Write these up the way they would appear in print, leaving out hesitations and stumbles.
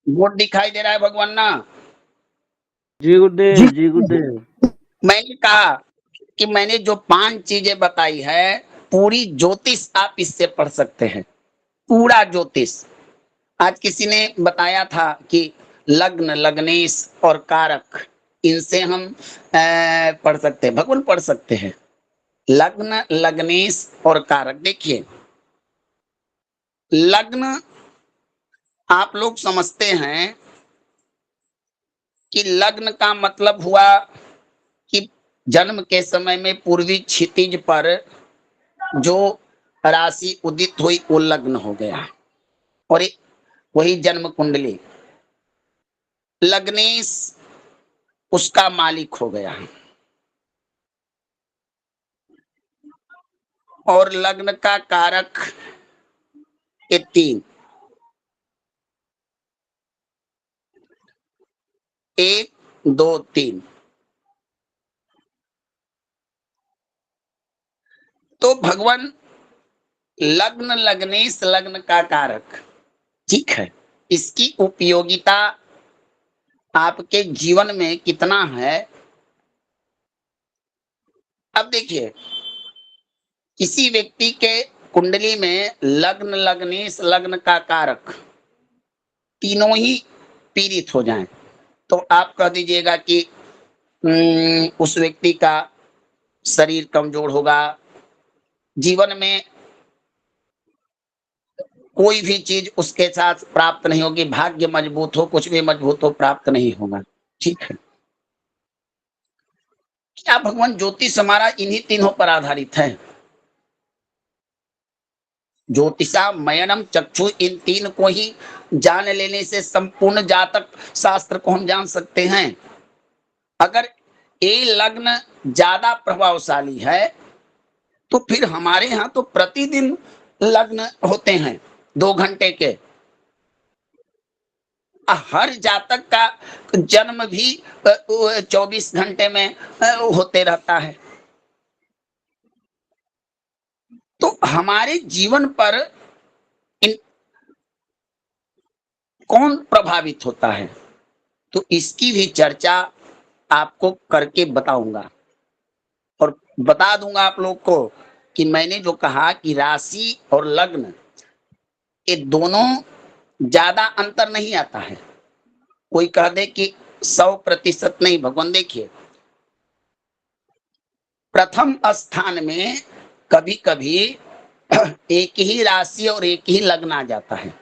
Board दिखाई दे रहा है भगवान ना? जी गुरुदेव, जी गुरुदेव। मैंने कहा कि मैंने जो 5 चीजें बताई है, पूरी ज्योतिष आप इससे पढ़ सकते हैं, पूरा ज्योतिष। आज किसी ने बताया था कि लग्न, लग्नेश और कारक, इनसे हम पढ़ सकते हैं, भगवान पढ़ सकते हैं। लग्न, लग्नेश और कारक। देखिए, लग्न आप लोग समझते हैं कि लग्न का मतलब हुआ कि जन्म के समय में पूर्वी क्षितिज पर जो राशि उदित हुई वो लग्न हो गया, और वही जन्म कुंडली। लग्नेश उसका मालिक हो गया, और लग्न का कारक ये 3, 1 2 3। तो भगवान लग्न, लग्नेश, लग्न का कारक, ठीक है, इसकी उपयोगिता आपके जीवन में कितना है। अब देखिए, किसी व्यक्ति के कुंडली में लग्न, लग्नेश, लग्न का कारक तीनों ही पीड़ित हो जाएं, तो आप कह दीजिएगा कि उस व्यक्ति का शरीर कमजोर होगा, जीवन में कोई भी चीज उसके साथ प्राप्त नहीं होगी, भाग्य मजबूत हो, कुछ भी मजबूत हो, प्राप्त नहीं होगा। ठीक है, क्या भगवान ज्योतिष हमारा इन्हीं तीनों पर आधारित है? ज्योतिषा मयनम चक्षु, इन 3 को ही जान लेने से संपूर्ण जातक शास्त्र को हम जान सकते हैं। अगर ये लग्न ज्यादा प्रभावशाली है तो फिर हमारे यहाँ तो प्रतिदिन लग्न होते हैं 2 घंटे के। हर जातक का जन्म भी 24 घंटे में होते रहता है। तो हमारे जीवन पर इन कौन प्रभावित होता है, तो इसकी भी चर्चा आपको करके बताऊंगा, और बता दूंगा आप लोग को कि मैंने जो कहा कि राशि और लग्न ये दोनों ज्यादा अंतर नहीं आता है। कोई कह दे कि 100% नहीं, भगवान देखिए, प्रथम स्थान में कभी कभी एक ही राशि और एक ही लग्न आ जाता है।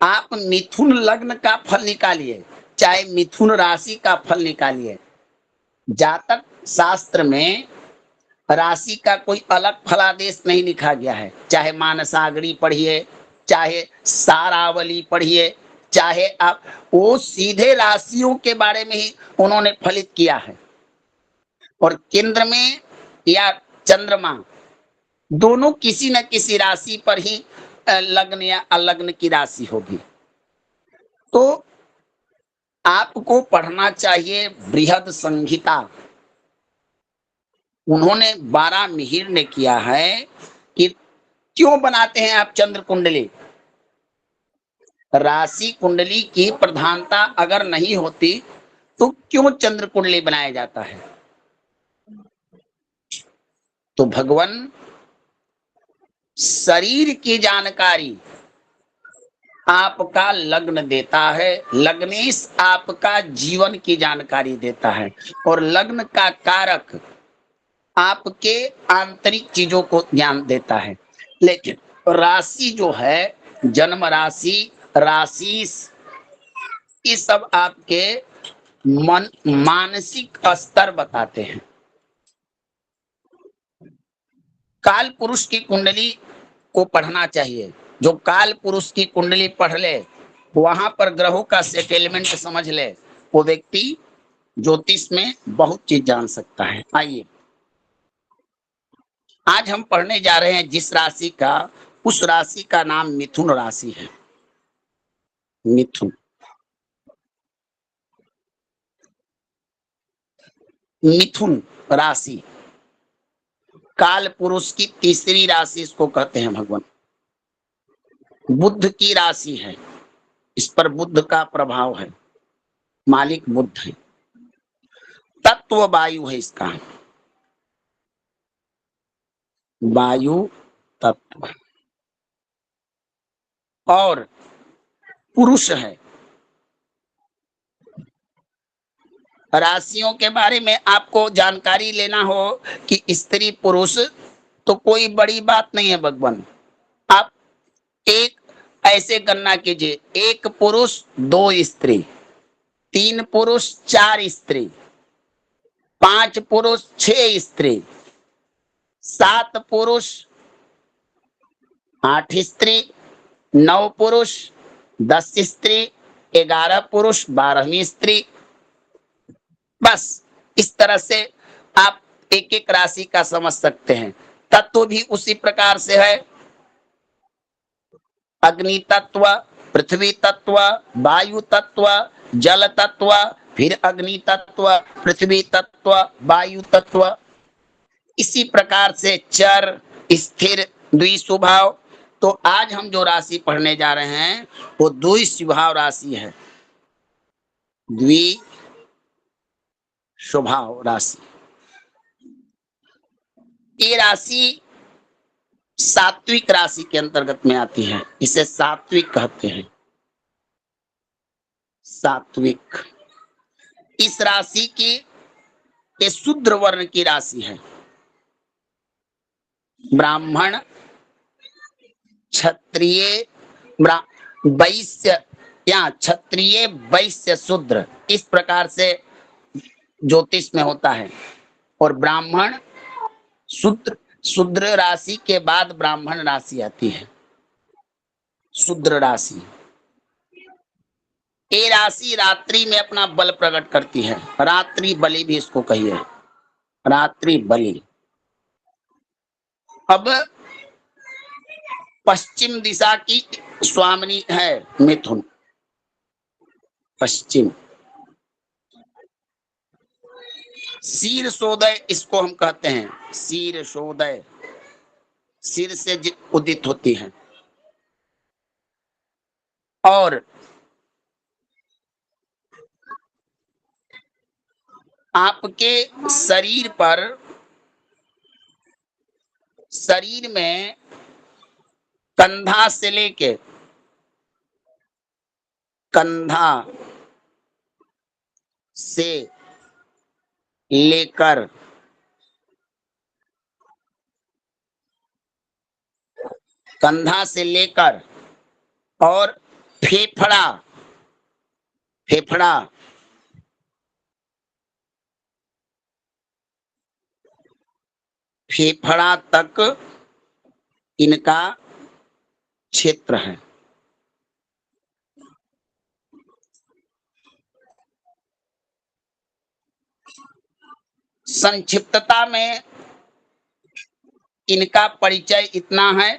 आप मिथुन लग्न का फल निकालिए, चाहे मिथुन राशि का फल निकालिए, जातक शास्त्र में राशि का कोई अलग फलादेश नहीं लिखा गया है। चाहे मानसागरी पढ़िए, चाहे सारावली पढ़िए, चाहे आप, वो सीधे राशियों के बारे में ही उन्होंने फलित किया है। और केंद्र में या चंद्रमा, दोनों किसी न किसी राशि पर ही लग्न या अलग्न की राशि होगी। तो आपको पढ़ना चाहिए बृहद संहिता। उन्होंने 12 मिहिर ने किया है कि क्यों बनाते हैं आप चंद्र कुंडली। राशि कुंडली की प्रधानता अगर नहीं होती तो क्यों चंद्र कुंडली बनाया जाता है? तो भगवान शरीर की जानकारी आपका लग्न देता है, लग्नेश आपका जीवन की जानकारी देता है, और लग्न का कारक आपके आंतरिक चीजों को ज्ञान देता है। लेकिन राशि जो है, जन्म राशि, राशि, ये सब आपके मन, मानसिक स्तर बताते हैं। काल पुरुष की कुंडली को पढ़ना चाहिए। जो काल पुरुष की कुंडली पढ़ ले, वहां पर ग्रहों का सेटलमेंट समझ ले, वो व्यक्ति ज्योतिष में बहुत चीज जान सकता है। आइए, आज हम पढ़ने जा रहे हैं जिस राशि का, उस राशि का नाम मिथुन राशि है। मिथुन, मिथुन राशि काल पुरुष की तीसरी राशि इसको कहते हैं भगवान। बुध की राशि है, इस पर बुद्ध का प्रभाव है, मालिक बुद्ध है। तत्व वायु है इसका, वायु तत्व। और पुरुष है। राशियों के बारे में आपको जानकारी लेना हो कि स्त्री पुरुष, तो कोई बड़ी बात नहीं है भगवान। आप एक ऐसे गणना कीजिए, एक पुरुष दो स्त्री, तीन पुरुष चार स्त्री, पांच पुरुष छह स्त्री, सात पुरुष आठ स्त्री, नौ पुरुष 10 स्त्री, 11 पुरुष 12वीं स्त्री। बस इस तरह से आप एक एक राशि का समझ सकते हैं। तत्व भी उसी प्रकार से है, अग्नि तत्व, पृथ्वी तत्व, वायु तत्व, जल तत्व, फिर अग्नि तत्व, पृथ्वी तत्व, वायु तत्व। इसी प्रकार से चर, स्थिर, द्विस्वभाव। तो आज हम जो राशि पढ़ने जा रहे हैं वो द्विस्वभाव राशि है, द्विस्वभाव राशि। ये राशि सात्विक राशि के अंतर्गत में आती है, इसे सात्विक कहते हैं, सात्विक। इस राशि की ये शूद्र वर्ण की राशि है। ब्राह्मण, क्षत्रिय, वैश्य या क्षत्रिय वैश्य शूद्र, इस प्रकार से ज्योतिष में होता है। और ब्राह्मण शूद्र, शूद्र राशि के बाद ब्राह्मण राशि आती है, शूद्र राशि। ये राशि रात्रि में अपना बल प्रकट करती है, रात्रि बलि भी इसको कहिए, रात्रि बलि। अब पश्चिम दिशा की स्वामिनी है मिथुन, पश्चिम। शीर्षोदय इसको हम कहते हैं, शीर्षोदय, सिर से उदित होती है। और आपके शरीर पर, शरीर में कंधा से लेके, कंधा से लेकर कंधा से लेकर और फेफड़ा, फेफड़ा फेफड़ा तक इनका क्षेत्र है। संक्षिप्तता में इनका परिचय इतना है,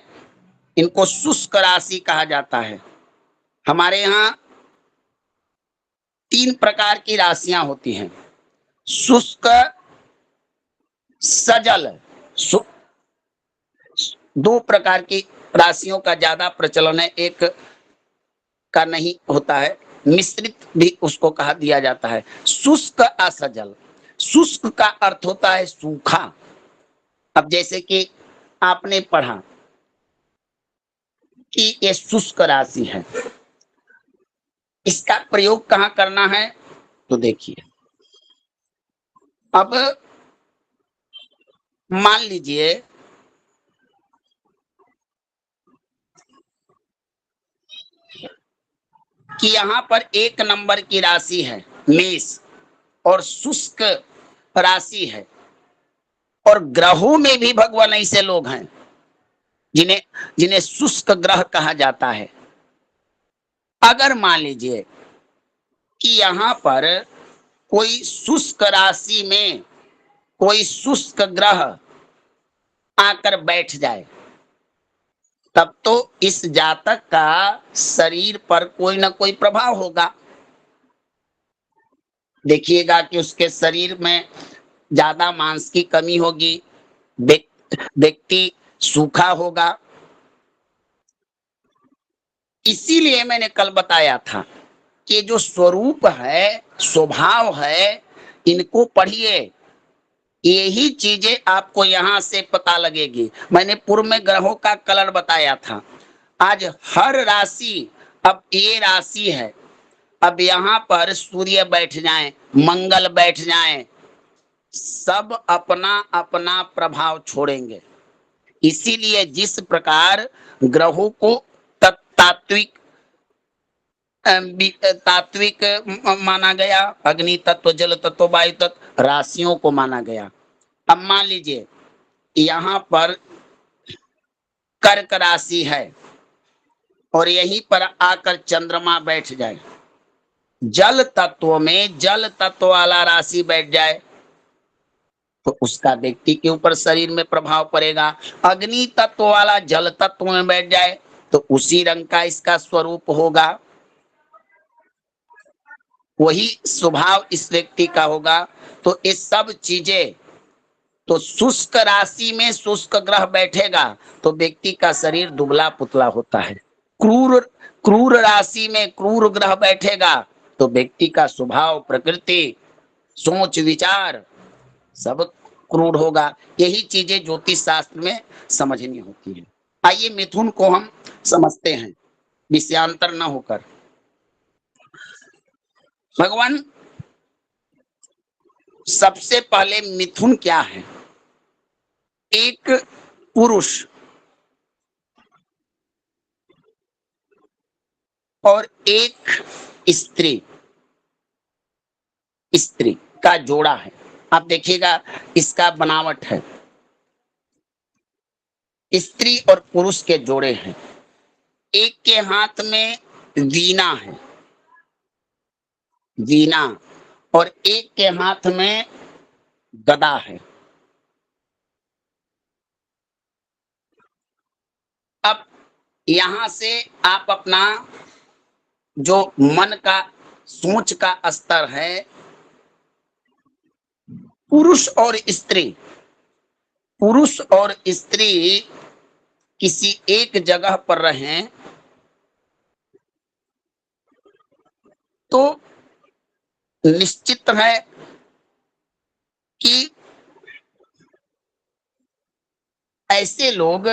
इनको शुष्क राशि कहा जाता है। हमारे यहाँ 3 प्रकार की राशियां होती हैं, शुष्क, सजल। 2 प्रकार की राशियों का ज्यादा प्रचलन है, एक का नहीं होता है, मिश्रित भी उसको कहा दिया जाता है, शुष्क असजल। शुष्क का अर्थ होता है सूखा। अब जैसे कि आपने पढ़ा कि ये शुष्क राशि है, इसका प्रयोग कहां करना है तो देखिए। अब मान लीजिए कि यहां पर 1 नंबर की राशि है मेष, और शुष्क राशि है, और ग्रहों में भी भगवान ऐसे लोग हैं जिन्हें जिन्हें शुष्क ग्रह कहा जाता है। अगर मान लीजिए कि यहां पर कोई शुष्क राशि में कोई शुष्क ग्रह आकर बैठ जाए, तब तो इस जातक का शरीर पर कोई ना कोई प्रभाव होगा। देखिएगा कि उसके शरीर में ज्यादा मांस की कमी होगी, व्यक्ति सूखा होगा, इसीलिए मैंने कल बताया था कि जो स्वरूप है, स्वभाव है, इनको पढ़िए, यही चीजें आपको यहां से पता लगेगी। मैंने पूर्व में ग्रहों का कलर बताया था। आज हर राशि, अब ये राशि है, अब यहाँ पर सूर्य बैठ जाए, मंगल बैठ जाए, सब अपना अपना प्रभाव छोड़ेंगे। इसीलिए जिस प्रकार ग्रहों को तात्विक तात्विक माना गया, अग्नि तत्व, जल तत्व, वायु तत्व, राशियों को माना गया। अब मान लीजिए यहाँ पर कर्क राशि है और यहीं पर आकर चंद्रमा बैठ जाए, जल तत्व में जल तत्व वाला राशि बैठ जाए तो उसका व्यक्ति के ऊपर शरीर में प्रभाव पड़ेगा। अग्नि तत्व वाला जल तत्व में बैठ जाए तो उसी रंग का इसका स्वरूप होगा, वही स्वभाव इस व्यक्ति का होगा। तो ये सब चीजें, तो शुष्क राशि में शुष्क ग्रह बैठेगा तो व्यक्ति का शरीर दुबला पुतला होता है। क्रूर क्रूर राशि में क्रूर ग्रह बैठेगा तो व्यक्ति का स्वभाव, प्रकृति, सोच विचार सब क्रूर होगा। यही चीजें ज्योतिष शास्त्र में समझनी होती है। आइए मिथुन को हम समझते हैं विषयांतर न होकर। भगवान, सबसे पहले मिथुन क्या है? एक पुरुष और एक स्त्री, स्त्री का जोड़ा है। आप देखिएगा इसका बनावट है, स्त्री और पुरुष के जोड़े हैं। एक के हाथ में वीणा है, वीणा, और एक के हाथ में गदा है। अब यहां से आप अपना जो मन का, सोच का स्तर है, पुरुष और स्त्री, पुरुष और स्त्री किसी एक जगह पर रहें तो निश्चित है कि ऐसे लोग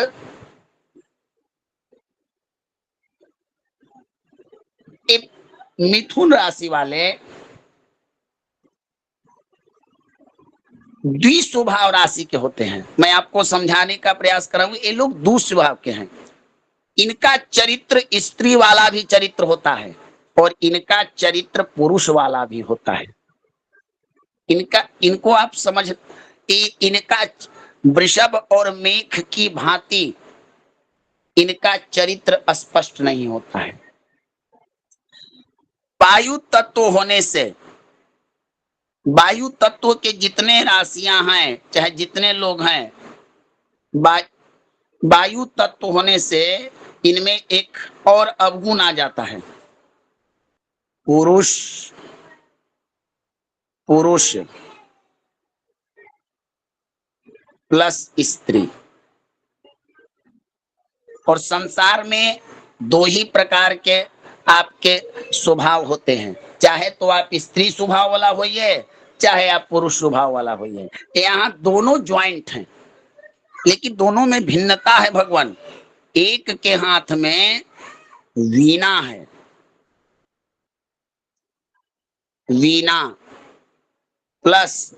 एक मिथुन राशि वाले द्विस्वभाव राशि के होते हैं। मैं आपको समझाने का प्रयास कर रहा हूं, ये लोग दुस्वभाव के हैं। इनका चरित्र स्त्री वाला भी चरित्र होता है और इनका चरित्र पुरुष वाला भी होता है। इनको आप समझ, इनका वृषभ और मेघ की भांति इनका चरित्र स्पष्ट नहीं होता है। वायु तत्व होने से, वायु तत्व के जितने राशियां हैं, चाहे जितने लोग हैं, वायु तत्व होने से इनमें एक और अवगुण आ जाता है, पुरुष, पुरुष प्लस स्त्री। और संसार में दो ही प्रकार के आपके स्वभाव होते हैं, चाहे तो आप स्त्री स्वभाव वाला होइए, चाहे आप पुरुष स्वभाव वाला होइए। यहाँ दोनों ज्वाइंट हैं, लेकिन दोनों में भिन्नता है भगवान। एक के हाथ में वीणा है, वीणा प्लस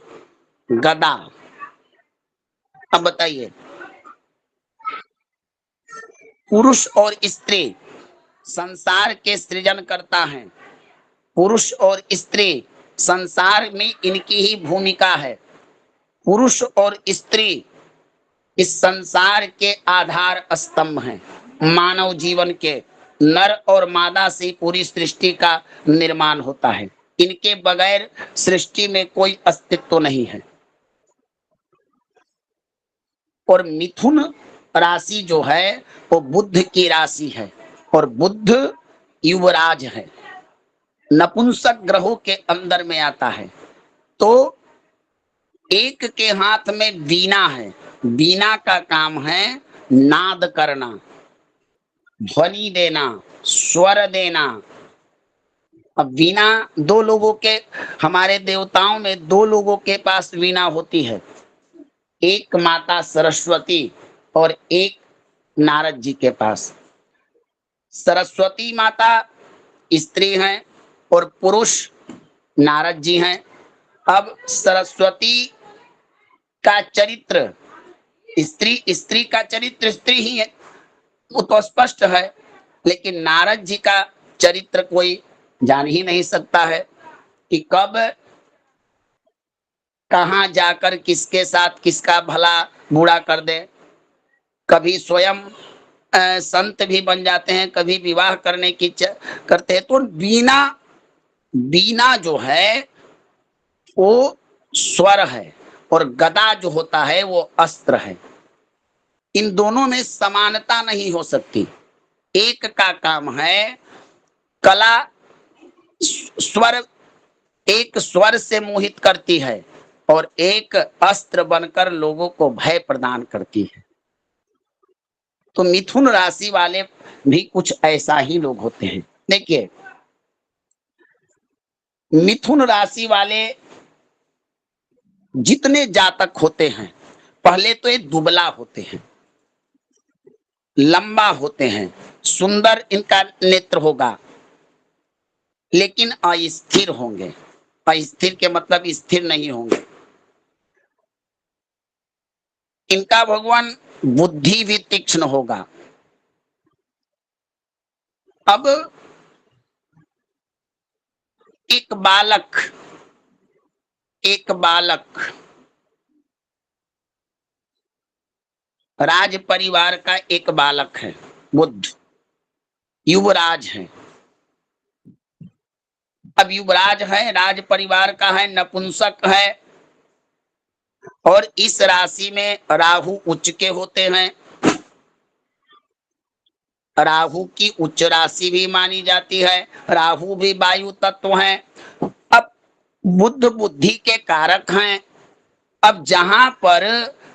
गदा। अब बताइए, पुरुष और स्त्री संसार के सृजन करता है, पुरुष और स्त्री संसार में इनकी ही भूमिका है। पुरुष और स्त्री इस संसार के आधार स्तंभ हैं, मानव जीवन के। नर और मादा से पूरी सृष्टि का निर्माण होता है, इनके बगैर सृष्टि में कोई अस्तित्व नहीं है। और मिथुन राशि जो है वो बुध की राशि है और बुध युवराज है, नपुंसक ग्रहों के अंदर में आता है। तो एक के हाथ में वीणा है, वीणा का काम है नाद करना, ध्वनि देना, स्वर देना। अब वीणा दो लोगों के, हमारे देवताओं में दो लोगों के पास वीणा होती है, एक माता सरस्वती और एक नारद जी के पास। सरस्वती माता स्त्री हैं और पुरुष नारद जी हैं। अब सरस्वती का चरित्र स्त्री, स्त्री का चरित्र स्त्री ही है, वो तो स्पष्ट है। लेकिन नारद जी का चरित्र कोई जान ही नहीं सकता है कि कब कहाँ जाकर किसके साथ किसका भला बुरा कर दे। कभी स्वयं संत भी बन जाते हैं, कभी विवाह करने की करते हैं। तो बीना, बीना जो है वो स्वर है और गदा जो होता है वो अस्त्र है। इन दोनों में समानता नहीं हो सकती। एक का काम है कला, स्वर, एक स्वर से मोहित करती है और एक अस्त्र बनकर लोगों को भय प्रदान करती है। तो मिथुन राशि वाले भी कुछ ऐसा ही लोग होते हैं। देखिए, मिथुन राशि वाले जितने जातक होते हैं, पहले तो ये दुबला होते हैं, लंबा होते हैं, सुंदर इनका नेत्र होगा, लेकिन अस्थिर होंगे। अस्थिर के मतलब स्थिर नहीं होंगे। इनका भगवान बुद्धि भी तीक्ष्ण होगा। अब एक बालक, एक बालक राज परिवार का एक बालक है, बुद्ध युवराज है। अब युवराज है, राज परिवार का है, नपुंसक है और इस राशि में राहु उच्च के होते हैं। राहु की उच्च राशि भी मानी जाती है। राहु भी वायु तत्व है। अब बुद्ध बुद्धि के कारक हैं। अब जहां पर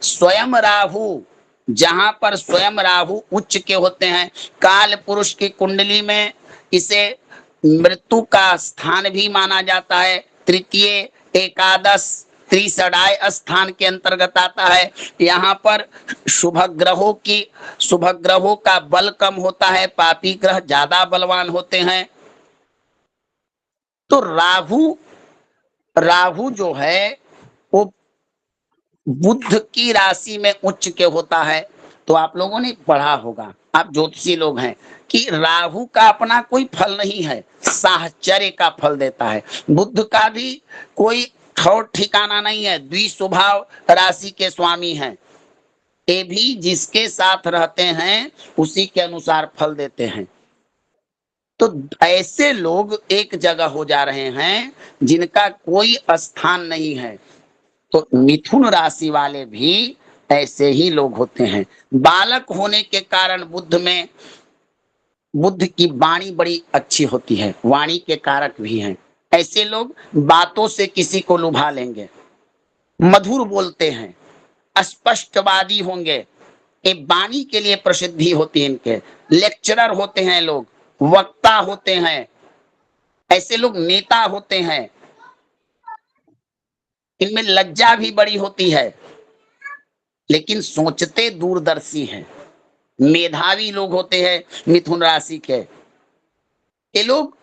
स्वयं राहु, जहां पर स्वयं राहु उच्च के होते हैं, काल पुरुष की कुंडली में इसे मृत्यु का स्थान भी माना जाता है। तृतीय, एकादश, त्रिसडाय स्थान के अंतर्गत आता है। यहाँ पर शुभ ग्रहों की, शुभ ग्रहों का बल कम होता है, पापी ग्रह ज्यादा बलवान होते हैं। तो राहु, राहु जो है वो बुध की राशि में उच्च के होता है। तो आप लोगों ने पढ़ा होगा, आप ज्योतिषी लोग हैं, कि राहु का अपना कोई फल नहीं है, साहचर्य का फल देता है। बुध का भी कोई ठौर ठिकाना नहीं है, द्विस्वभाव राशि के स्वामी हैं। ये भी जिसके साथ रहते हैं उसी के अनुसार फल देते हैं। तो ऐसे लोग एक जगह हो जा रहे हैं जिनका कोई स्थान नहीं है। तो मिथुन राशि वाले भी ऐसे ही लोग होते हैं। बालक होने के कारण बुद्ध में, बुद्ध की वाणी बड़ी अच्छी होती है, वाणी के कारक भी हैं। ऐसे लोग बातों से किसी को लुभा लेंगे, मधुर बोलते हैं, स्पष्टवादी होंगे। ये वाणी के लिए प्रसिद्धि होती है इनके। लेक्चरर होते हैं लोग, वक्ता होते हैं, ऐसे लोग नेता होते हैं। इनमें लज्जा भी बड़ी होती है, लेकिन सोचते दूरदर्शी हैं। मेधावी लोग होते हैं मिथुन राशि के। ये लोग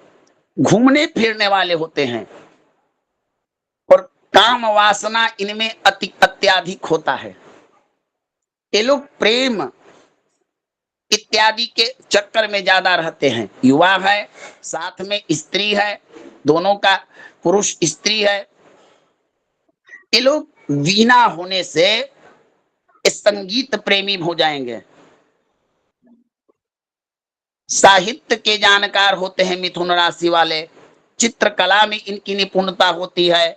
घूमने फिरने वाले होते हैं और काम वासना इनमें अत्याधिक होता है। ये लोग प्रेम इत्यादि के चक्कर में ज्यादा रहते हैं। युवा है, साथ में स्त्री है, दोनों का पुरुष स्त्री है। ये लोग वीणा होने से संगीत प्रेमी हो जाएंगे। साहित्य के जानकार होते हैं मिथुन राशि वाले। चित्रकला में इनकी निपुणता होती है।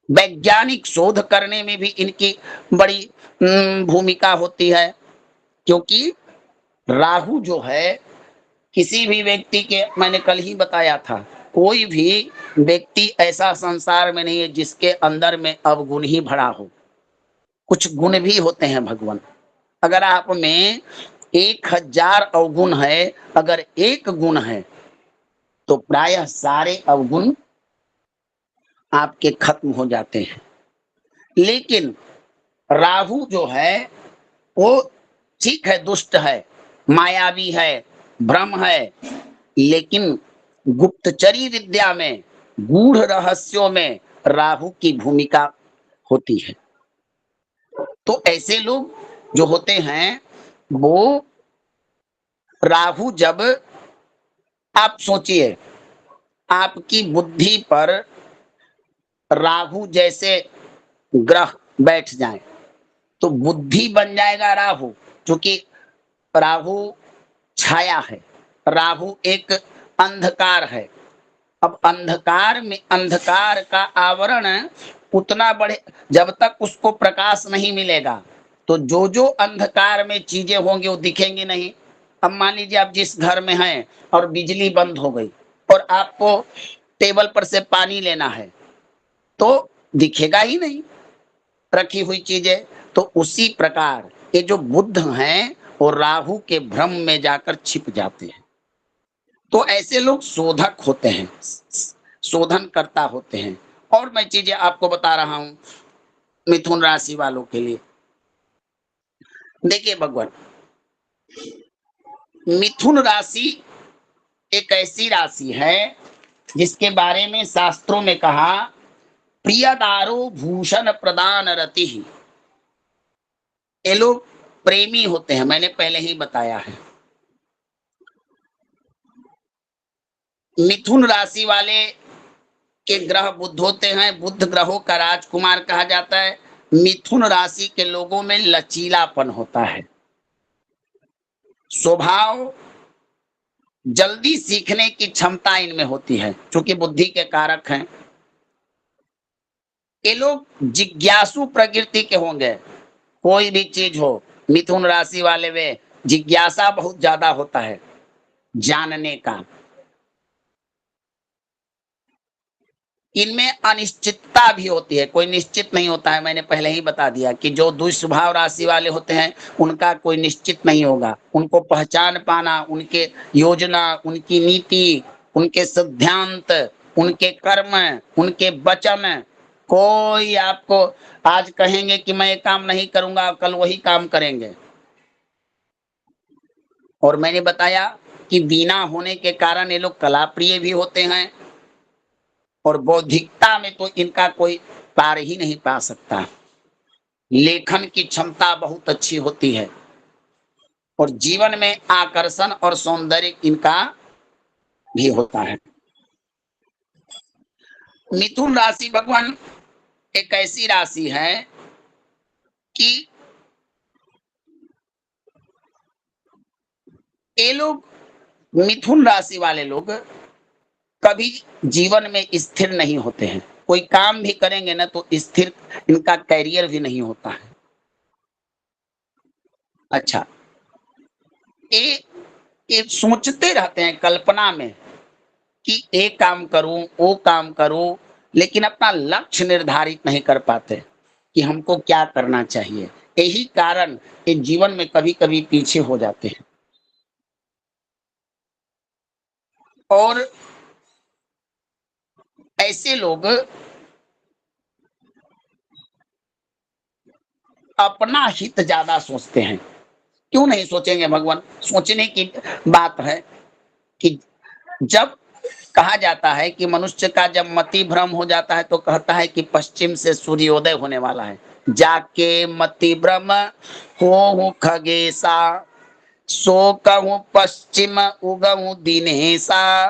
वैज्ञानिक शोध करने में भी इनकी बड़ी भूमिका होती है। क्योंकि राहु जो है, किसी भी व्यक्ति के, मैंने कल ही बताया था, कोई भी व्यक्ति ऐसा संसार में नहीं है जिसके अंदर में अवगुण ही भरा हो। कुछ गुण भी होते हैं भगवान। अगर आप में 1000 अवगुण है, अगर एक गुण है तो प्रायः सारे अवगुण आपके खत्म हो जाते हैं। लेकिन राहु जो है वो ठीक है, दुष्ट है, मायावी है, भ्रम है, लेकिन गुप्तचरी विद्या में, गूढ़ रहस्यों में राहु की भूमिका होती है। तो ऐसे लोग जो होते हैं, वो राहु जब, आप सोचिए, आपकी बुद्धि पर राहु जैसे ग्रह बैठ जाए तो बुद्धि बन जाएगा राहु, क्योंकि राहु छाया है, राहु एक अंधकार है। अब अंधकार में अंधकार का आवरण उतना बढ़े, जब तक उसको प्रकाश नहीं मिलेगा तो जो जो अंधकार में चीजें होंगी वो दिखेंगी नहीं। अब मान लीजिए आप जिस घर में हैं और बिजली बंद हो गई और आपको टेबल पर से पानी लेना है तो दिखेगा ही नहीं रखी हुई चीजें। तो उसी प्रकार ये जो बुद्ध हैं वो राहु के भ्रम में जाकर छिप जाते हैं। तो ऐसे लोग शोधक होते हैं, शोधन करता होते हैं। और मैं चीजें आपको बता रहा हूं मिथुन राशि वालों के लिए। देखिए भगवान, मिथुन राशि एक ऐसी राशि है जिसके बारे में शास्त्रों में कहा, प्रियदारो भूषण प्रदान रति। ये लोग प्रेमी होते हैं, मैंने पहले ही बताया है। मिथुन राशि वाले के ग्रह बुध होते हैं, बुध ग्रहों का राजकुमार कहा जाता है। मिथुन राशि के लोगों में लचीलापन होता है, स्वभाव, जल्दी सीखने की क्षमता इनमें होती है, क्योंकि बुद्धि के कारक हैं। ये लोग जिज्ञासु प्रकृति के होंगे, कोई भी चीज हो, मिथुन राशि वाले में जिज्ञासा बहुत ज्यादा होता है जानने का। इनमें अनिश्चितता भी होती है, कोई निश्चित नहीं होता है। मैंने पहले ही बता दिया कि जो दुष्स्वभाव राशि वाले होते हैं उनका कोई निश्चित नहीं होगा। उनको पहचान पाना, उनके योजना, उनकी नीति, उनके सिद्धांत, उनके कर्म, उनके वचन, कोई आपको आज कहेंगे कि मैं ये काम नहीं करूंगा, कल वही काम करेंगे। और मैंने बताया कि बीना होने के कारण ये लोग कला प्रिय भी होते हैं, और बौद्धिकता में तो इनका कोई पार ही नहीं पा सकता। लेखन की क्षमता बहुत अच्छी होती है, और जीवन में आकर्षण और सौंदर्य इनका भी होता है। मिथुन राशि भगवान एक ऐसी राशि है कि ये लोग, मिथुन राशि वाले लोग कभी जीवन में स्थिर नहीं होते हैं। कोई काम भी करेंगे ना तो स्थिर इनका कैरियर भी नहीं होता है। अच्छा, ये ये सोचते रहते हैं कल्पना में कि ये काम करूं, वो काम करूं, लेकिन अपना लक्ष्य निर्धारित नहीं कर पाते कि हमको क्या करना चाहिए। यही कारण ये जीवन में कभी कभी पीछे हो जाते हैं। और ऐसे लोग अपना हित ज्यादा सोचते हैं। क्यों नहीं सोचेंगे भगवान? सोचने की बात है कि जब कहा जाता है कि मनुष्य का जब मति भ्रम हो जाता है तो कहता है कि पश्चिम से सूर्योदय होने वाला है। जाके मति भ्रम हो खगेशा, सो कहूं पश्चिम उगहूं दिनेशा।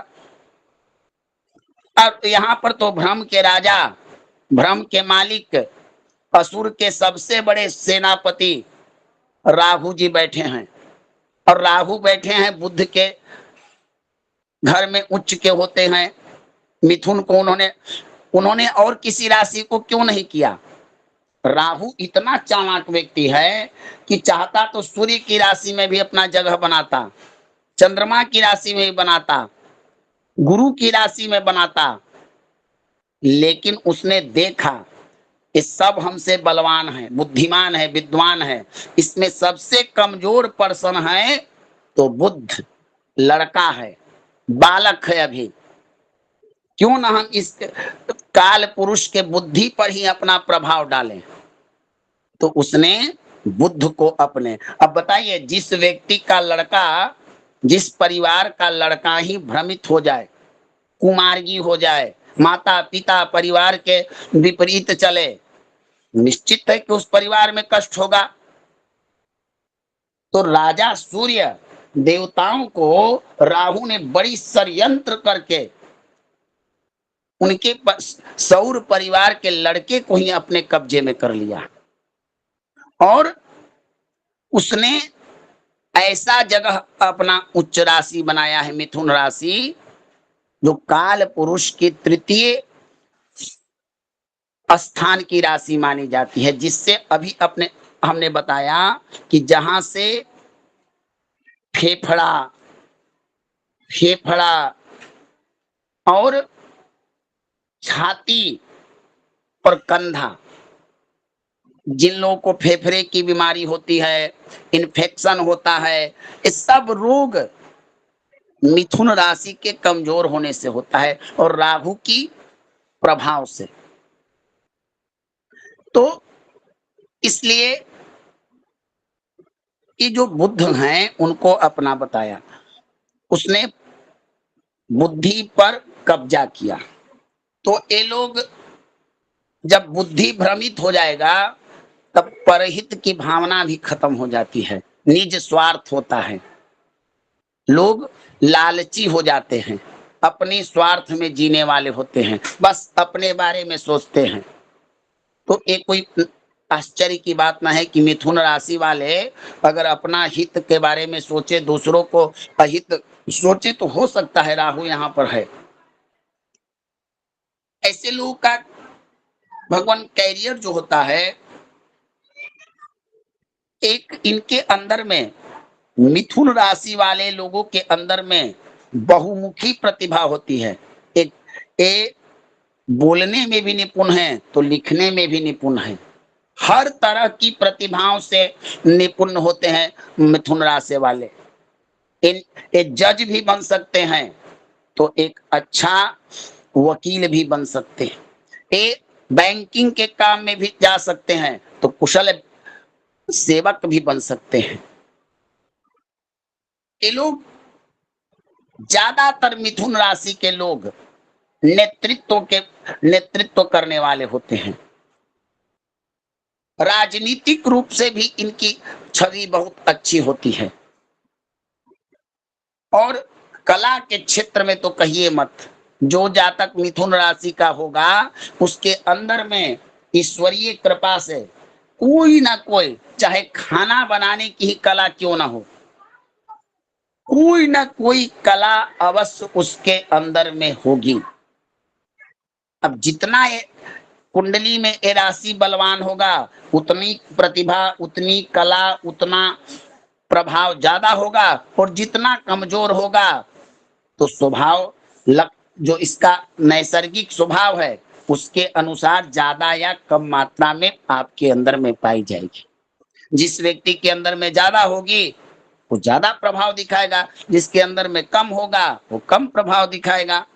अब यहाँ पर तो भ्रम के राजा, भ्रम के मालिक, असुर के सबसे बड़े सेनापति राहु जी बैठे हैं। और राहु बैठे हैं बुध के घर में, उच्च के होते हैं। मिथुन को उन्होंने उन्होंने और किसी राशि को क्यों नहीं किया? राहु इतना चालाक व्यक्ति है कि चाहता तो सूर्य की राशि में भी अपना जगह बनाता, चंद्रमा की राशि में भी बनाता, गुरु की राशि में बनाता, लेकिन उसने देखा ये सब हमसे बलवान है, बुद्धिमान है, विद्वान है। इसमें सबसे कमजोर पर्सन है तो बुद्ध, लड़का है, बालक है अभी। क्यों ना हम इस काल पुरुष के बुद्धि पर ही अपना प्रभाव डालें। तो उसने बुद्ध को अपने, अब बताइए, जिस व्यक्ति का लड़का, जिस परिवार का लड़का ही भ्रमित हो जाए, कुमार्गी हो जाए, माता पिता परिवार के विपरीत चले, निश्चित है कि उस परिवार में कष्ट होगा। तो राजा सूर्य देवताओं को राहु ने बड़ी षड्यंत्र करके उनके सौर परिवार के लड़के को ही अपने कब्जे में कर लिया, और उसने ऐसा जगह अपना उच्च राशि बनाया है, मिथुन राशि, जो काल पुरुष की तृतीय स्थान की राशि मानी जाती है, जिससे अभी अपने हमने बताया कि जहां से फेफड़ा फेफड़ा और छाती और कंधा, जिन लोगों को फेफड़े की बीमारी होती है, इन्फेक्शन होता है, ये सब रोग मिथुन राशि के कमजोर होने से होता है और राहु की प्रभाव से। तो इसलिए ये जो बुद्ध हैं उनको अपना बताया, उसने बुद्धि पर कब्जा किया। तो ये लोग जब बुद्धि भ्रमित हो जाएगा तब परहित की भावना भी खत्म हो जाती है, निज स्वार्थ होता है, लोग लालची हो जाते हैं, अपने स्वार्थ में जीने वाले होते हैं, बस अपने बारे में सोचते हैं। तो ये कोई आश्चर्य की बात ना है कि मिथुन राशि वाले अगर अपना हित के बारे में सोचे, दूसरों को अहित सोचे, तो हो सकता है राहु यहाँ पर है। ऐसे लोगों का भगवान कैरियर जो होता है, एक इनके अंदर में, मिथुन राशि वाले लोगों के अंदर में बहुमुखी प्रतिभा होती है। एक ए बोलने में भी निपुण है तो लिखने में भी निपुण है, हर तरह की प्रतिभाओं से निपुण होते हैं मिथुन राशि वाले। एक जज भी बन सकते हैं तो एक अच्छा वकील भी बन सकते हैं, एक बैंकिंग के काम में भी जा सकते हैं तो कुशल सेवक भी बन सकते हैं। ये लोग, ज्यादातर मिथुन राशि के लोग नेतृत्व करने वाले होते हैं। राजनीतिक रूप से भी इनकी छवि बहुत अच्छी होती है, और कला के क्षेत्र में तो कहिए मत। जो जातक मिथुन राशि का होगा उसके अंदर में ईश्वरीय कृपा से कोई ना कोई, चाहे खाना बनाने की ही कला क्यों ना हो, कोई ना कोई कला अवश्य उसके अंदर में होगी। अब जितना ये कुंडली में ये राशि बलवान होगा, उतनी प्रतिभा, उतनी कला, उतना प्रभाव ज्यादा होगा, और जितना कमजोर होगा तो स्वभाव जो इसका नैसर्गिक स्वभाव है उसके अनुसार ज्यादा या कम मात्रा में आपके अंदर में पाई जाएगी। जिस व्यक्ति के अंदर में ज्यादा होगी वो ज्यादा प्रभाव दिखाएगा, जिसके अंदर में कम होगा वो कम प्रभाव दिखाएगा।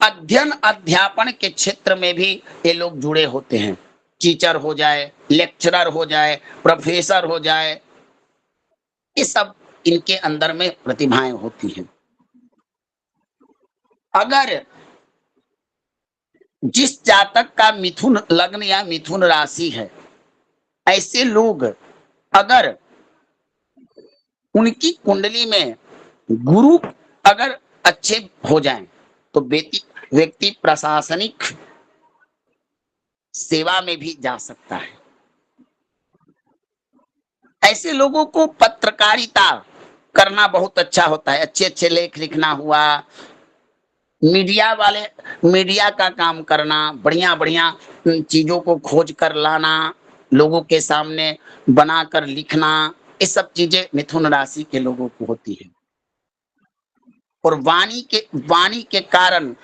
अध्ययन अध्यापन के क्षेत्र में भी ये लोग जुड़े होते हैं, टीचर हो जाए, लेक्चरर हो जाए, प्रोफेसर हो जाए, ये सब इनके अंदर में प्रतिभाएं होती हैं। अगर जिस जातक का मिथुन लग्न या मिथुन राशि है, ऐसे लोग अगर उनकी कुंडली में गुरु अगर अच्छे हो जाएं तो व्यक्ति प्रशासनिक सेवा में भी जा सकता है। ऐसे लोगों को पत्रकारिता करना बहुत अच्छा होता है, अच्छे अच्छे लेख लिखना हुआ, मीडिया का काम करना, बढ़िया बढ़िया चीजों को खोज कर लाना, लोगों के सामने बनाकर लिखना, ये सब चीजें मिथुन राशि के लोगों को होती है। और वाणी के कारण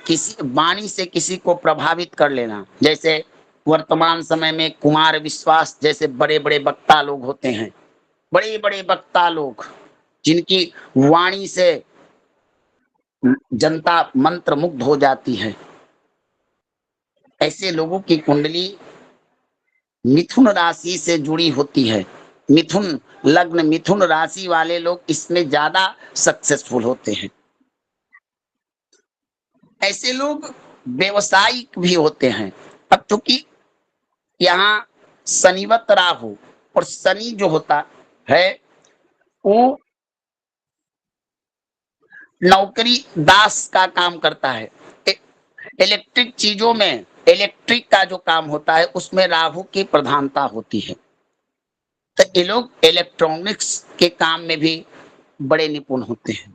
वाणी से किसी को प्रभावित कर लेना। जैसे वर्तमान समय में कुमार विश्वास जैसे बड़े बड़े वक्ता लोग होते हैं, बड़े बड़े वक्ता लोग जिनकी वाणी से जनता मंत्र मुग्ध हो जाती है। ऐसे लोगों की कुंडली मिथुन राशि से जुड़ी होती है। मिथुन लग्न, मिथुन राशि वाले लोग इसमें ज्यादा सक्सेसफुल होते हैं। ऐसे लोग व्यवसायिक भी होते हैं। अब चूंकि यहाँ शनिवत राहु, और शनि जो होता है वो नौकरी दास का काम करता है। इलेक्ट्रिक चीजों में, इलेक्ट्रिक का जो काम होता है उसमें राहु की प्रधानता होती है। तो ये लोग इलेक्ट्रॉनिक्स के काम में भी बड़े निपुण होते हैं।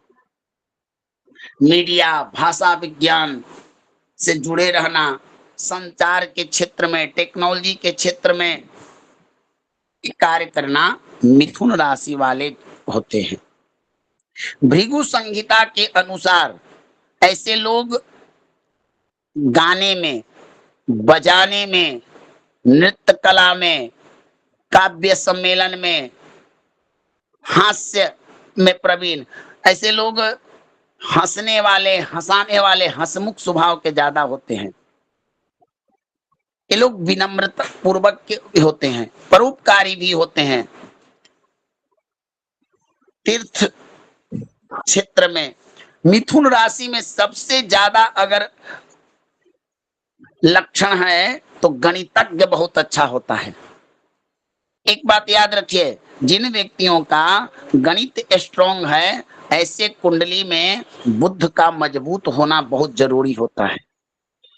मीडिया, भाषा विज्ञान से जुड़े रहना, संचार के क्षेत्र में, टेक्नोलॉजी के क्षेत्र में कार्य करना मिथुन राशि वाले होते हैं। भृगु संहिता के अनुसार ऐसे लोग गाने में, बजाने में, नृत्य कला में, काव्य सम्मेलन में, हास्य में प्रवीण, ऐसे लोग हंसने वाले, हंसाने वाले, हंसमुख स्वभाव के ज्यादा होते हैं। ये लोग विनम्रता पूर्वक के भी होते हैं, परोपकारी भी होते हैं। तीर्थ क्षेत्र में मिथुन राशि में सबसे ज्यादा अगर लक्षण है तो गणितज्ञ बहुत अच्छा होता है। एक बात याद रखिए, जिन व्यक्तियों का गणित स्ट्रांग है, ऐसे कुंडली में बुद्ध का मजबूत होना बहुत जरूरी होता है।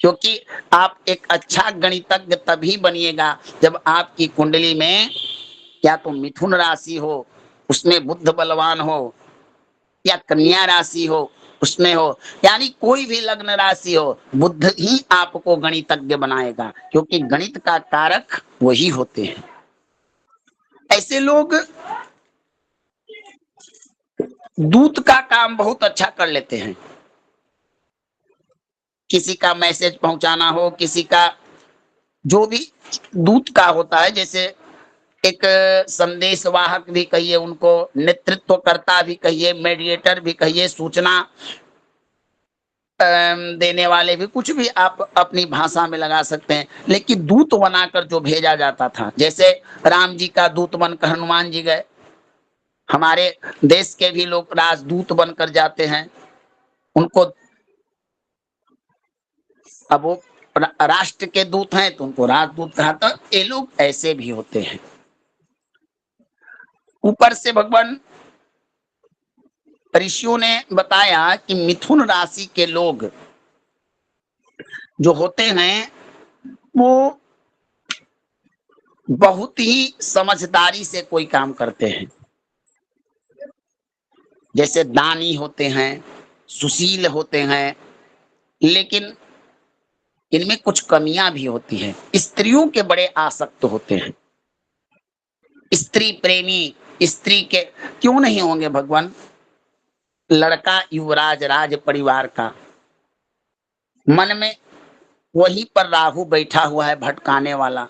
क्योंकि आप एक अच्छा गणितज्ञ तभी बनिएगा जब आपकी कुंडली में या तो मिथुन राशि हो, उसमें बुद्ध बलवान हो, या कन्या राशि हो उसमें हो, यानी कोई भी लग्न राशि हो, बुद्ध ही आपको गणितज्ञ बनाएगा, क्योंकि गणित का कारक वही होते हैं। ऐसे लोग दूत का काम बहुत अच्छा कर लेते हैं। किसी का मैसेज पहुंचाना हो, किसी का जो भी दूत का होता है, जैसे एक संदेश वाहक भी कहिए, उनको नेतृत्वकर्ता भी कहिए, मेडिएटर भी कहिए, सूचना देने वाले भी, कुछ भी आप अपनी भाषा में लगा सकते हैं। लेकिन दूत बनाकर जो भेजा जाता था, जैसे राम जी का दूत बनकर हनुमान जी गए, हमारे देश के भी लोग राजदूत बनकर जाते हैं। उनको अब वो राष्ट्र के दूत हैं तो उनको राजदूत कहा। तो ये लोग ऐसे भी होते हैं। ऊपर से भगवान ऋषियों ने बताया कि मिथुन राशि के लोग जो होते हैं वो बहुत ही समझदारी से कोई काम करते हैं। जैसे दानी होते हैं, सुशील होते हैं, लेकिन इनमें कुछ कमियां भी होती हैं। स्त्रियों के बड़े आसक्त होते हैं, स्त्री प्रेमी, स्त्री के क्यों नहीं होंगे भगवान। लड़का युवराज, राज परिवार का, मन में वहीं पर राहु बैठा हुआ है भटकाने वाला।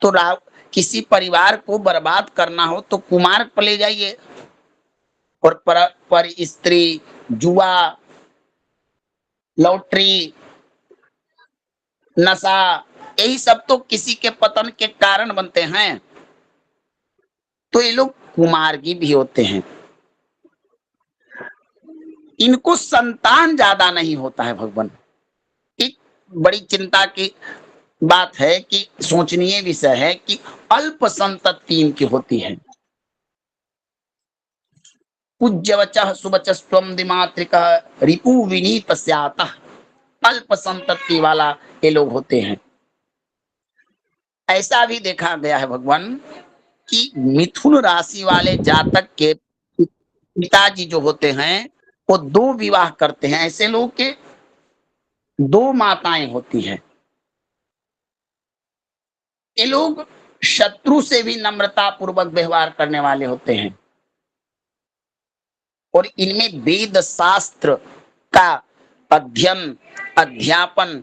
तो राहु किसी परिवार को बर्बाद करना हो तो कुमार्ग पर ले जाइए, और पर स्त्री, जुआ, लॉटरी, नशा, यही सब तो किसी के पतन के कारण बनते हैं। तो ये लोग कुमार्गी भी होते हैं। इनको संतान ज्यादा नहीं होता है भगवान। एक बड़ी चिंता की बात है कि सोचनीय विषय है कि अल्प संतति इनकी होती है। पूज्यवचः सुवचस्त्वं दिमात्रिकः रिपु विनीत स्यातः, अल्प संतति वाला ये लोग होते हैं। ऐसा भी देखा गया है भगवान कि मिथुन राशि वाले जातक के पिताजी जो होते हैं वो दो विवाह करते हैं। ऐसे लोग के दो माताएं होती हैं। ये लोग शत्रु से भी नम्रता पूर्वक व्यवहार करने वाले होते हैं। और इनमें वेद शास्त्र का अध्ययन अध्यापन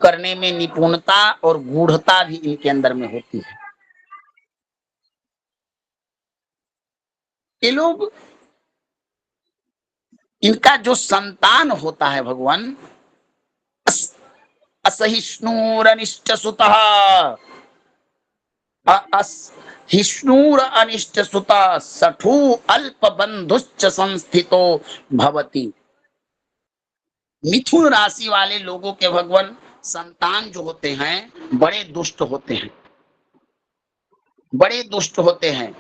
करने में निपुणता और गूढ़ता भी इनके अंदर में होती है। ये लोग, इनका जो संतान होता है भगवान, असहिष्णुरनिष्ट सुतः, हिष्णुर अनिष्ट सुता सठु अल्प बंधुश्च संस्थितो भवति। मिथुन राशि वाले लोगों के भगवान संतान जो होते हैं बड़े दुष्ट होते हैं, बड़े दुष्ट होते हैं।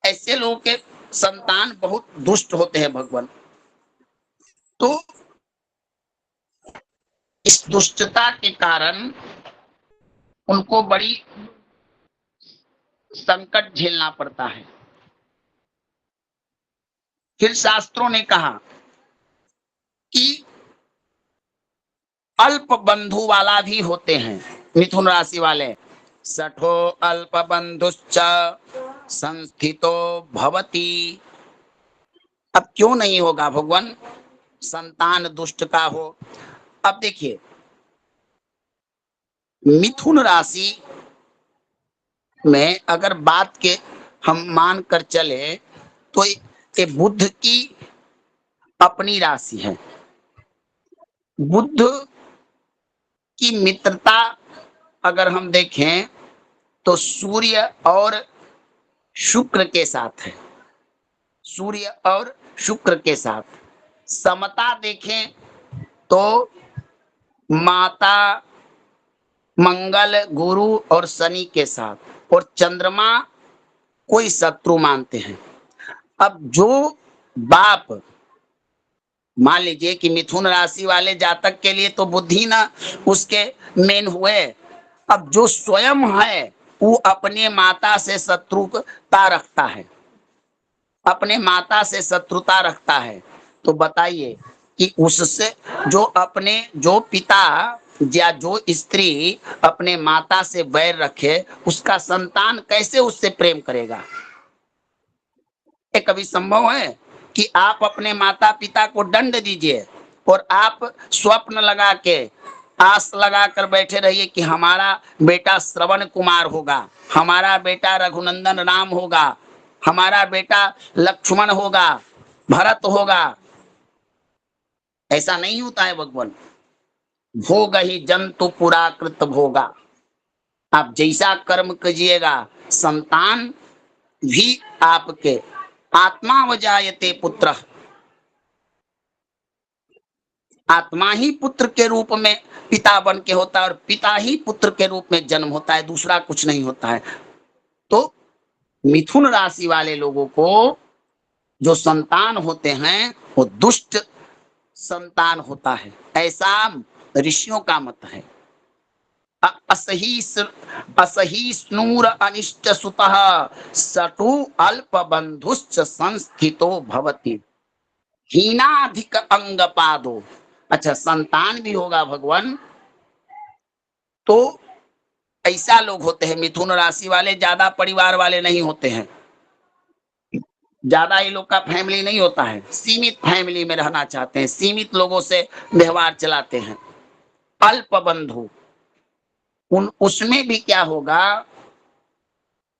ऐसे लोगों के संतान बहुत दुष्ट होते हैं भगवान। तो इस दुष्टता के कारण उनको बड़ी संकट झेलना पड़ता है। फिर शास्त्रों ने कहा कि अल्प बंधु वाला भी होते हैं मिथुन राशि वाले। सठो अल्प बंधुश्च संस्थितो भवति। अब क्यों नहीं होगा भगवान संतान दुष्ट का हो? अब देखिए, मिथुन राशि में अगर बात के हम मान कर चले तो ये बुध की अपनी राशि है। बुध की मित्रता अगर हम देखें तो सूर्य और शुक्र के साथ है। सूर्य और शुक्र के साथ समता देखें तो माता मंगल गुरु और शनि के साथ, और चंद्रमा कोई शत्रु मानते हैं। अब जो बाप, मान लीजिए कि मिथुन राशि वाले जातक के लिए तो बुद्धि ना उसके मेन हुए। अब जो स्वयं है वो अपने माता से शत्रुता रखता है, अपने माता से शत्रुता रखता है। तो बताइए कि उससे जो पिता या जो स्त्री अपने माता से वैर रखे, उसका संतान कैसे उससे प्रेम करेगा? ये कभी संभव है कि आप अपने माता पिता को दंड दीजिए और आप स्वप्न लगा के आस लगा कर बैठे रहिए कि हमारा बेटा श्रवण कुमार होगा, हमारा बेटा रघुनंदन राम होगा, हमारा बेटा लक्ष्मण होगा, भरत होगा? ऐसा नहीं होता है भगवान। भोग ही जंतु पुराकृत भोगा। आप जैसा कर्म कीजिएगा संतान भी आपके। आत्मा वजायते पुत्र, आत्मा ही पुत्र के रूप में पिता बन के होता है और पिता ही पुत्र के रूप में जन्म होता है, दूसरा कुछ नहीं होता है। तो मिथुन राशि वाले लोगों को जो संतान होते हैं वो दुष्ट संतान होता है, ऐसा ऋषियों का मत है। असहिष्णुर अनिष्ट सुतः सटु अल्प बंधुश्च संस्थितो भवति। हीनाधिक अंग पादो। अच्छा, संतान भी होगा भगवान तो ऐसा लोग होते हैं मिथुन राशि वाले, ज्यादा परिवार वाले नहीं होते हैं, ज्यादा ये लोग का फैमिली नहीं होता है, सीमित फैमिली में रहना चाहते हैं, सीमित लोगों से व्यवहार चलाते हैं। अल्प बंधु, उसमें भी क्या होगा,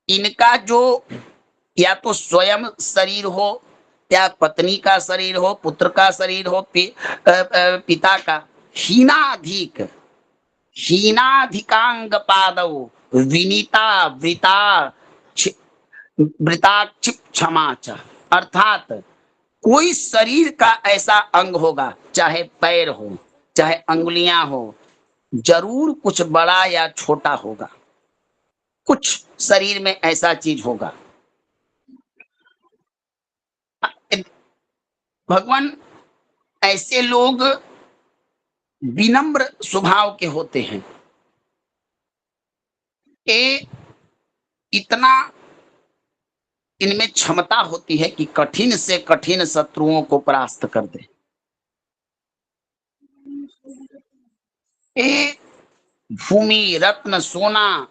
इनका जो या तो स्वयं शरीर हो या पत्नी का शरीर हो, पुत्र का शरीर हो, पिता का, हीनाधिक हीनाधिकांग पादौ विनीता वृता वृताक्षिप क्षमा च। अर्थात कोई शरीर का ऐसा अंग होगा, चाहे पैर हो चाहे अंगुलियां हो, जरूर कुछ बड़ा या छोटा होगा, कुछ शरीर में ऐसा चीज होगा। भगवान ऐसे लोग विनम्र स्वभाव के होते हैं। ये इतना इनमें क्षमता होती है कि कठिन से कठिन शत्रुओं को परास्त कर दे। ये भूमि रत्न सोना,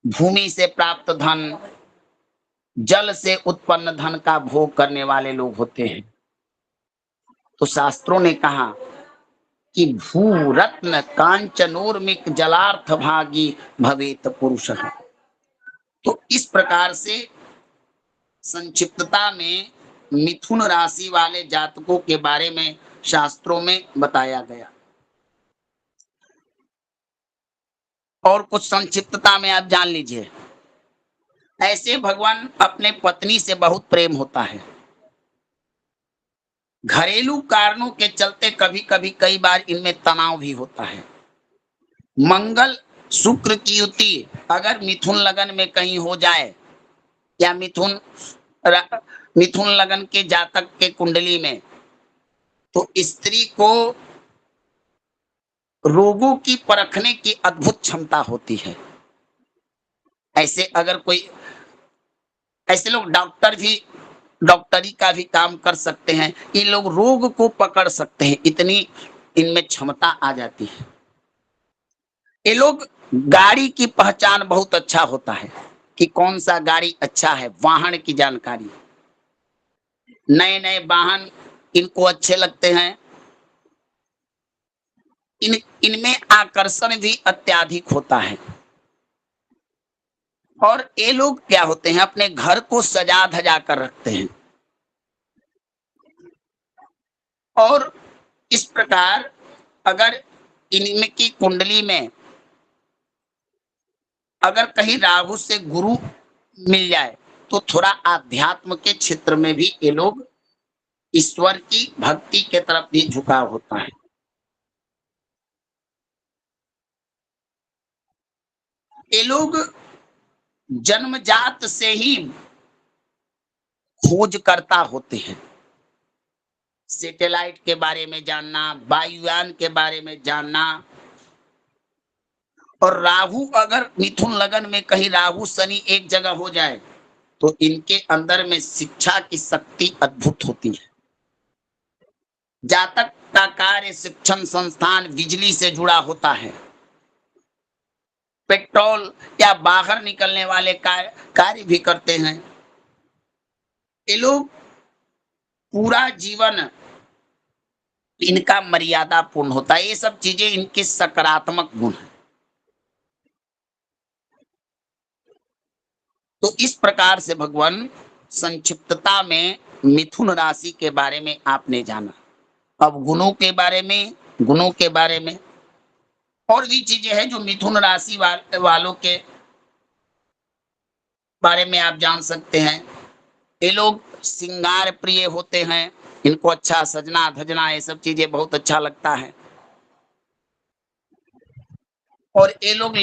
भूमि से प्राप्त धन, जल से उत्पन्न धन का भोग करने वाले लोग होते हैं। तो शास्त्रों ने कहा कि भू रत्न कांचनोर्मिक जलार्थ भागी भवेत पुरुष। तो इस प्रकार से संक्षिप्तता में मिथुन राशि वाले जातकों के बारे में शास्त्रों में बताया गया। और कुछ संक्षिप्तता में आप जान लीजिए। ऐसे भगवान अपने पत्नी से बहुत प्रेम होता है। घरेलू कारणों के चलते कभी कभी कई बार इनमें तनाव भी होता है। मंगल शुक्र की युति अगर मिथुन लगन में कहीं हो जाए या मिथुन लगन के जातक के कुंडली में, तो स्त्री को रोगों की परखने की अद्भुत क्षमता होती है। ऐसे लोग डॉक्टर भी डॉक्टरी का भी काम कर सकते हैं। ये लोग रोग को पकड़ सकते हैं, इतनी इनमें क्षमता आ जाती है। ये लोग गाड़ी की पहचान बहुत अच्छा होता है कि कौन सा गाड़ी अच्छा है, वाहन की जानकारी, नए नए वाहन इनको अच्छे लगते हैं। इनमें आकर्षण भी अत्याधिक होता है। और ये लोग क्या होते हैं, अपने घर को सजा धजा कर रखते हैं। और इस प्रकार अगर इनकी कुंडली में अगर कहीं राहु से गुरु मिल जाए तो थोड़ा आध्यात्म के क्षेत्र में भी ये लोग ईश्वर की भक्ति के तरफ भी झुकाव होता है। ये लोग जन्मजात से ही खोजकर्ता होते हैं। सैटेलाइट के बारे में जानना, वायुयान के बारे में जानना। और राहु अगर मिथुन लगन में कहीं राहु शनि एक जगह हो जाए तो इनके अंदर में शिक्षा की शक्ति अद्भुत होती है। जातक का कार्य शिक्षण संस्थान बिजली से जुड़ा होता है। पेट्रोल या बाहर निकलने वाले कार्य भी करते हैं। ये लोग पूरा जीवन इनका मर्यादा पूर्ण होता है। ये सब चीजें इनके सकारात्मक गुण हैं। तो इस प्रकार से भगवान संक्षिप्तता में मिथुन राशि के बारे में आपने जाना। अब गुणों के बारे में और भी चीजें हैं जो मिथुन राशि वालों के बारे में आप जान सकते हैं। ये लोग श्रृंगार प्रिय होते हैं। इनको अच्छा सजना धजना ये सब चीजें बहुत अच्छा लगता है। और ये लोग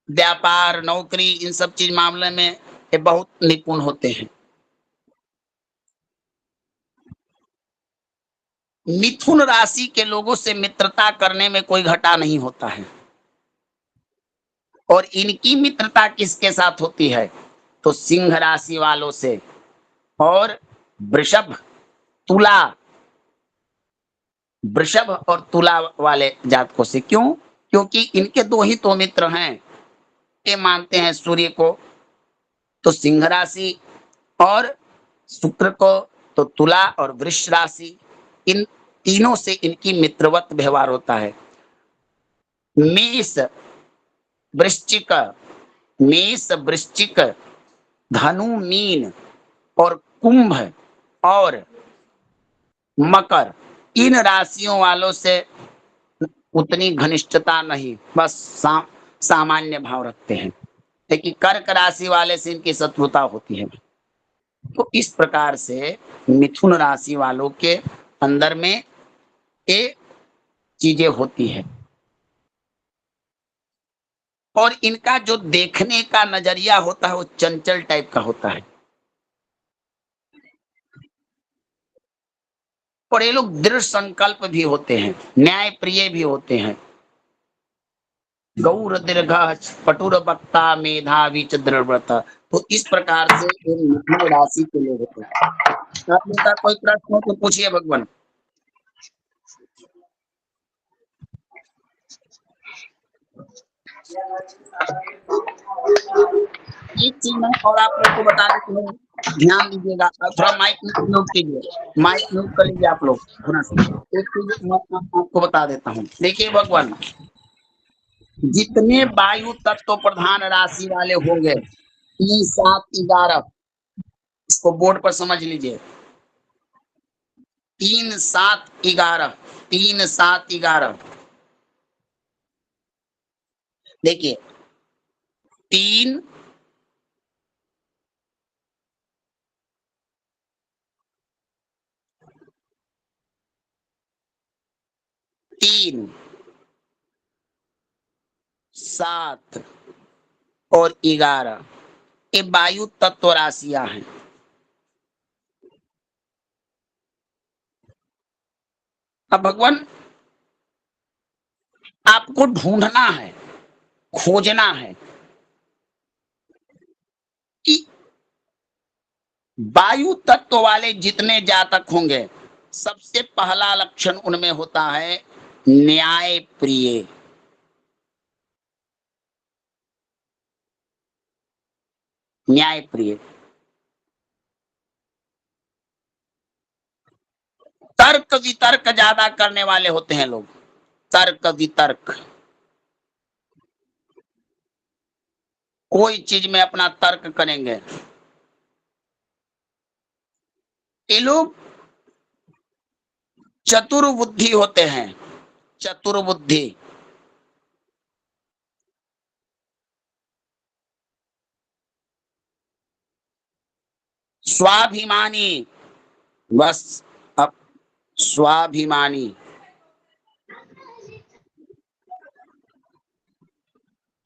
व्यापार नौकरी इन सब चीज मामले में ये बहुत निपुण होते हैं। मिथुन राशि के लोगों से मित्रता करने में कोई घाटा नहीं होता है। और इनकी मित्रता किसके साथ होती है, तो सिंह राशि वालों से और वृषभ तुला वृषभ और तुला वाले जातकों से। क्यों? क्योंकि इनके दो ही तो मित्र हैं। ये मानते हैं सूर्य को तो सिंह राशि और शुक्र को तो तुला और वृष राशि। इन तीनों से इनकी मित्रवत व्यवहार होता है। वृश्चिक मेष वृश्चिक धनु मीन और कुंभ और मकर, इन राशियों वालों से उतनी घनिष्ठता नहीं, बस सामान्य भाव रखते हैं। लेकिन कर्क राशि वाले से इनकी शत्रुता होती है। तो इस प्रकार से मिथुन राशि वालों के अंदर में ये चीजें होती है। और इनका जो देखने का नजरिया होता है वो चंचल टाइप का होता है। और ये लोग दृढ़ संकल्प भी होते हैं, न्याय प्रिय भी होते हैं। गौर दीर्घ पटुर वक्ता मेधावी च दृढ़व्रत। तो इस प्रकार से ये मिथुन राशि के लोग होते हैं। आपका कोई प्रश्न हो तो पूछिए भगवान। एक चीज मैं और आप लोग को बता देता हूँ, ध्यान दीजिएगा। थोड़ा माइक म्यूट कीजिए, माइक म्यूट कर लीजिए आप लोग थोड़ा सा। एक चीज मैं आपको बता देता हूँ। देखिए भगवान, जितने वायु तत्व प्रधान राशि वाले होंगे 3, 7, 11, इसको बोर्ड पर समझ लीजिए। 3, 7, 11, 3, 7, 11। देखिए 3, 3, 7 और 11 ये वायु तत्व राशियां हैं। अब भगवान आपको ढूंढना है, खोजना है कि वायु तत्व वाले जितने जातक होंगे, सबसे पहला लक्षण उनमें होता है न्याय प्रिय। न्याय प्रिय, तर्क वितर्क ज्यादा करने वाले होते हैं लोग। तर्क वितर्क, कोई चीज में अपना तर्क करेंगे। ये लोग चतुर्बुद्धि होते हैं। चतुर्बुद्धि, स्वाभिमानी, बस अब स्वाभिमानी,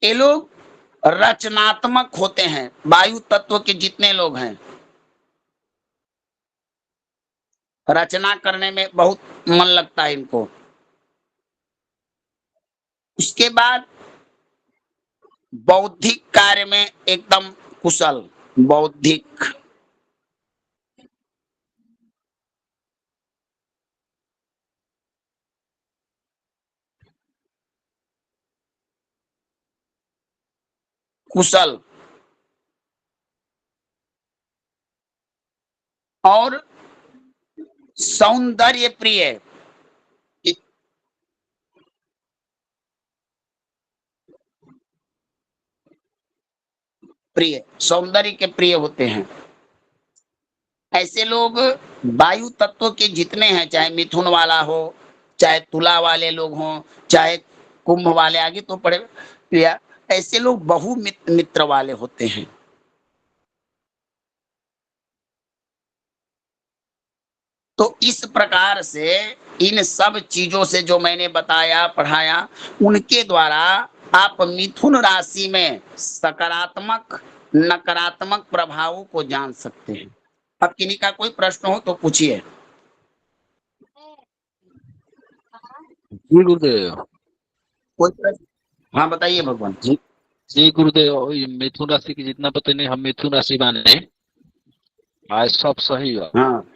ये लोग रचनात्मक होते हैं। वायु तत्व के जितने लोग हैं, रचना करने में बहुत मन लगता है इनको। उसके बाद बौद्धिक कार्य में एकदम कुशल। बौद्धिक, कुशल और सौंदर्य प्रिय। प्रिय, सौंदर्य के प्रिय होते हैं। ऐसे लोग वायु तत्व के जितने हैं, चाहे मिथुन वाला हो, चाहे तुला वाले लोग हों, चाहे कुंभ वाले, आगे तो पड़े प्रिया, ऐसे लोग बहु मित्र वाले होते हैं। तो इस प्रकार से इन सब चीजों से जो मैंने बताया पढ़ाया, उनके द्वारा आप मिथुन राशि में सकारात्मक नकारात्मक प्रभावों को जान सकते हैं। अब किन्हीं का कोई प्रश्न हो तो पूछिए। जी गुरुदेव। कोई प्रश्न? हाँ बताइए भगवान। जी जी गुरुदेव, ये मिथुन राशि की जितना पता नहीं, हम मिथुन राशि माने आज सब सही है। हाँ